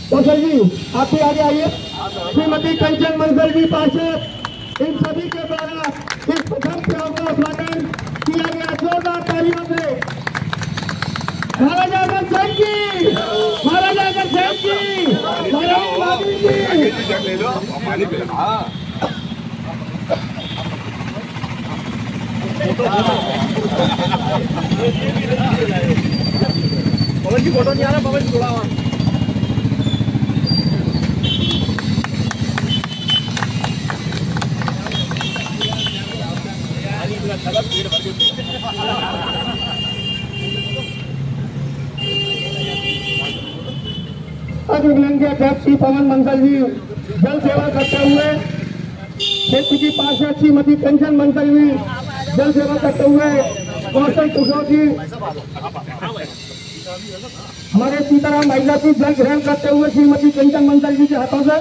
कौशल जी आप भी आगे आइए। श्रीमती कंचन मंसल जी पार्षद, इन सभी के द्वारा इस प्रथम प्याऊ का उद्घाटन किया गया। जोरदार तालियों से महाराजा अग्रसेन जी, महाराजा अग्रसेन जी, महाराजा जी। पवन जी फोटो नहीं आ रहा, पवन जी थोड़ा अग्रसेन के अध्यक्ष श्री पवन मंसल जी जल सेवा करते हुए, क्षेत्र की पार्षद श्रीमती कंचन मंसल जी जल सेवा करते हुए, कौशल किशोर जी, हमारे सीताराम भाई साहब की जल ग्रहण करते हुए श्रीमती कंचन मंसल जी के हाथों से।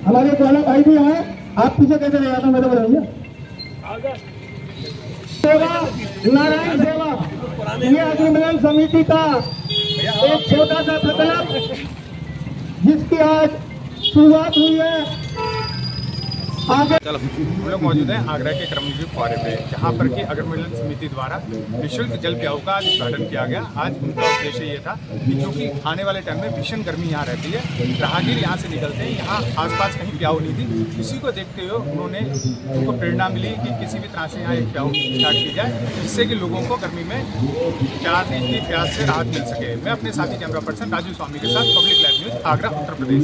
हमारे चालक भाई भी आए, आप पीछे कैसे ले जाता मेरे बताइए। सेवा नारायण सेवा, ये अग्रमिलन समिति का एक छोटा सा प्रकल्प जिसकी आज शुरुआत हुई है। हम लोग मौजूद हैं आगरा के क्रमजीवी फुव्वारे पे, जहाँ पर कि अग्रमिलन समिति द्वारा निःशुल्क जल प्याऊ का आज उद्घाटन किया गया। आज उनका उद्देश्य ये था कि क्योंकि आने वाले टाइम में भीषण गर्मी यहाँ रहती है, राहगीर यहाँ से निकलते हैं, यहाँ आसपास कहीं प्याऊ नहीं थी, इसी को देखते हुए उन्होंने उनको प्रेरणा मिली कि किसी भी तरह से यहाँ एक प्याऊ स्टार्ट की जाए, जिससे कि लोगों को गर्मी में प्यास से राहत मिल सके। मैं अपने साथी कैमरा पर्सन राजू स्वामी के साथ public live news Agra Uttar Pradesh.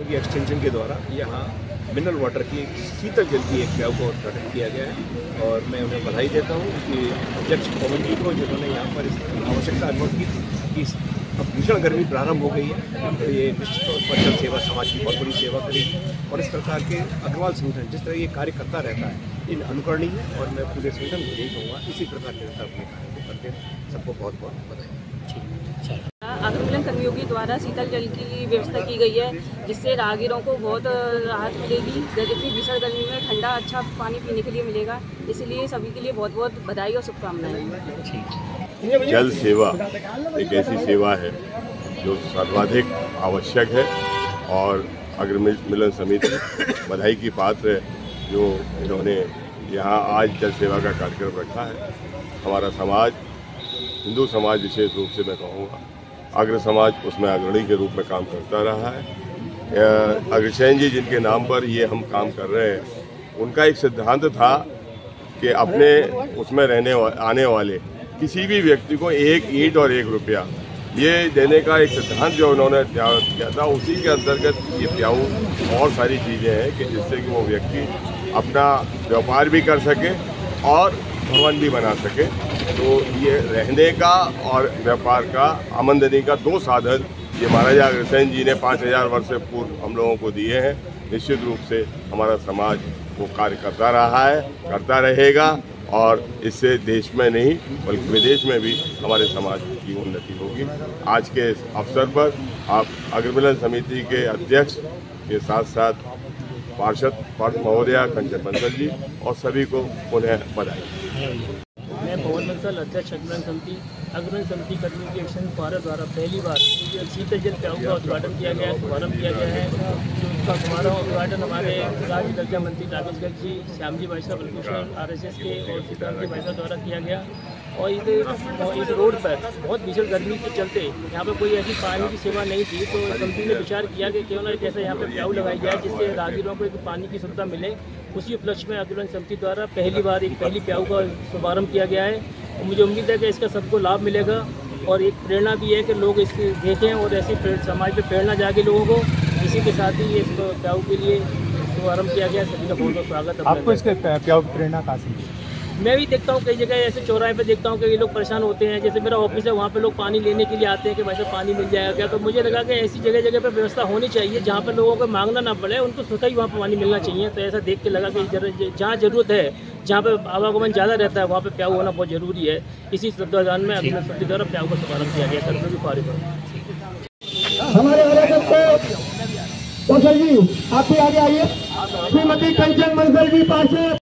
Extension के द्वारा यहाँ मिनरल वाटर की शीतल जल की एक प्याऊ का उद्घाटन किया गया है और मैं उन्हें बधाई देता हूँ कि अध्यक्ष पवन जी को, जिन्होंने यहाँ पर इस आवश्यकता अनुभव की कि अब भीषण गर्मी प्रारंभ हो गई है, तो ये निश्चित तौर पर जल सेवा समाज की बहुत बड़ी सेवा करेगी। और इस प्रकार के अग्रवाल संगठन जिस तरह ये कार्य करता रहता है, इन अनुकरणीय है और मैं पूरे संगठन को यही कहूँगा इसी प्रकार के अपने कार्य को करते हैं। सबको बहुत बहुत बधाई। अग्रमिलन कर्मियों द्वारा शीतल जल की व्यवस्था की गई है, जिससे राहगीरों को बहुत राहत मिलेगी। इतनी भीषण गर्मी में ठंडा अच्छा पानी पीने के लिए मिलेगा, इसलिए सभी के लिए बहुत बहुत बधाई और शुभकामनाएं। जल सेवा एक ऐसी सेवा है जो सर्वाधिक आवश्यक है और अग्रमिलन समिति बधाई की पात्र है जो इन्होंने यहाँ आज जल सेवा का कार्यक्रम रखा है। हमारा समाज, हिंदू समाज विशेष रूप से मैं कहूँगा, अग्र समाज उसमें अग्रणी के रूप में काम करता रहा है। अग्रसेन जी जिनके नाम पर ये हम काम कर रहे हैं, उनका एक सिद्धांत था कि अपने उसमें आने वाले किसी भी व्यक्ति को एक ईंट और एक रुपया ये देने का एक सिद्धांत जो उन्होंने तैयार किया था। उसी के अंतर्गत ये प्याऊ और सारी चीज़ें हैं कि जिससे कि वो व्यक्ति अपना व्यापार भी कर सके और भवन भी बना सके। तो ये रहने का और व्यापार का, आमदनी का दो साधन ये महाराजा अग्रसेन जी ने 5000 वर्ष से पूर्व हम लोगों को दिए हैं। निश्चित रूप से हमारा समाज वो कार्य करता रहा है, करता रहेगा और इससे देश में नहीं बल्कि विदेश में भी हमारे समाज की उन्नति होगी। आज के इस अवसर पर आप अग्रमिलन समिति के अध्यक्ष के साथ साथ पार्षद महोदया कंचन मंसल जी और सभी को उन्हें बधाई। मैं पवन मंसल अध्यक्ष अग्रमिलन समिति कर्मियों के एक्शन फुव्वारे द्वारा पहली बार शीतल जल प्याऊ का उद्घाटन किया गया है, शुभारम्भ किया गया है। उसका समारोह उद्घाटन हमारे राज्य दर्जा मंत्री राकेश गर्ग जी, श्याम जी भाई साहब बलभूषण RSS के और सीताराम जी भाई साहब द्वारा किया गया। और इस रोड पर बहुत भीषण गर्मी के चलते यहाँ पर कोई ऐसी पानी की सेवा नहीं थी, तो कंपनी ने विचार किया कि क्यों ना जैसे यहाँ पर प्याऊ लगाई जाए जिससे राहगीरों को एक पानी की सुविधा मिले। उसी उपलक्ष्य में अग्रमिलन समिति द्वारा पहली बार एक पहली प्याऊ का शुभारम्भ किया गया है। और मुझे उम्मीद है कि इसका सबको लाभ मिलेगा और एक प्रेरणा भी है कि लोग इसको देखें और ऐसी समाज में प्रेरणा जागे लोगों को। इसी के साथ ही ये प्याऊ के लिए शुभारम्भ किया गया। सभी का बहुत बहुत स्वागत है। आपको इसके प्याऊ की प्रेरणा कहाँ से? मैं भी देखता हूँ कई जगह ऐसे चौराहे पे देखता हूँ कि ये लोग परेशान होते हैं। जैसे मेरा ऑफिस है, वहाँ पे लोग पानी लेने के लिए आते हैं कि भाई साहब पानी मिल जाएगा क्या। तो मुझे लगा कि ऐसी जगह जगह पे व्यवस्था होनी चाहिए जहाँ पर लोगों को मांगना ना पड़े, उनको स्वतः ही वहाँ पर पानी मिलना चाहिए। तो ऐसा देख के लगा कि जहाँ ज़रूरत है, जहाँ पर आवागमन ज़्यादा रहता है, वहाँ पर प्याऊ होना बहुत ज़रूरी है। इसी श्रद्धादान में अग्रमिलन समिति द्वारा प्याऊ का शुभारम्भ किया गया कर्मियों की फुव्वारे पर। हमारे कौशल जी आप भी आगे आइए। श्रीमती कंचन मंसल जी पार्षद।